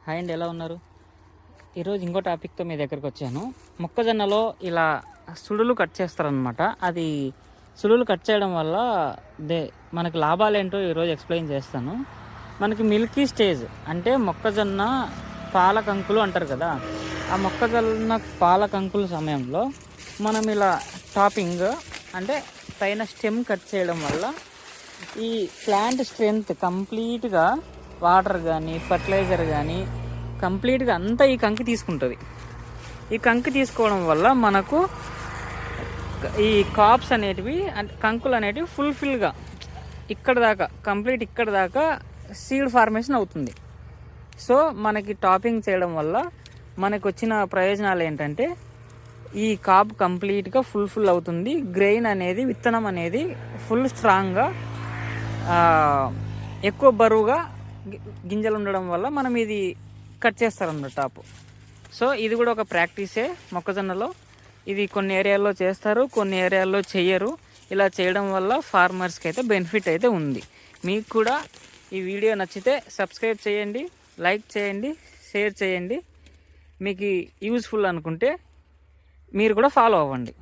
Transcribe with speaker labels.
Speaker 1: Hi అండి, ఎలా ఉన్నారు? ఈరోజు ఇంకో టాపిక్తో మీ దగ్గరకు వచ్చాను. మొక్కజొన్నలో ఇలా సుడులు కట్ చేస్తారనమాట. అది సుడులు కట్ చేయడం వల్ల మనకి లాభాలు ఏంటో ఈరోజు ఎక్స్ప్లెయిన్ చేస్తాను. మనకి మిల్కీ స్టేజ్ అంటే మొక్కజొన్న పాల కంకులు అంటారు కదా, ఆ మొక్కజొన్న పాల కంకుల సమయంలో మనం ఇలా టాపింగ్ అంటే పైన స్టెమ్ కట్ చేయడం వల్ల ఈ ప్లాంట్ స్ట్రెంగ్త్ కంప్లీట్గా వాటర్ కానీ ఫర్టిలైజర్ కానీ కంప్లీట్గా అంతా ఈ కంకి తీసుకుంటుంది. ఈ కంకి తీసుకోవడం వల్ల మనకు ఈ కాప్స్ అనేటివి అంటే కంకులు అనేటివి ఫుల్ఫిల్గా ఇక్కడ దాకా సీడ్ ఫార్మేషన్ అవుతుంది. సో మనకి టాపింగ్ చేయడం వల్ల మనకు వచ్చిన ప్రయోజనాలు ఏంటంటే ఈ కాప్ కంప్లీట్గా ఫుల్ అవుతుంది. గ్రెయిన్ అనేది విత్తనం అనేది ఫుల్ స్ట్రాంగ్గా ఎక్కువ బరువుగా గింజలు ఉండడం వల్ల మనం ఇది కట్ చేస్తారన్నమాట టాపు. సో ఇది కూడా ఒక ప్రాక్టీసే మొక్కజొన్నలో. ఇది కొన్ని ఏరియాల్లో చేస్తారు, కొన్ని ఏరియాల్లో చెయ్యరు. ఇలా చేయడం వల్ల ఫార్మర్స్కి అయితే బెనిఫిట్ అయితే ఉంది. మీకు కూడా ఈ వీడియో నచ్చితే సబ్స్క్రైబ్ చేయండి, లైక్ చేయండి, షేర్ చేయండి. మీకు యూజ్ఫుల్ అనుకుంటే మీరు కూడా ఫాలో అవ్వండి.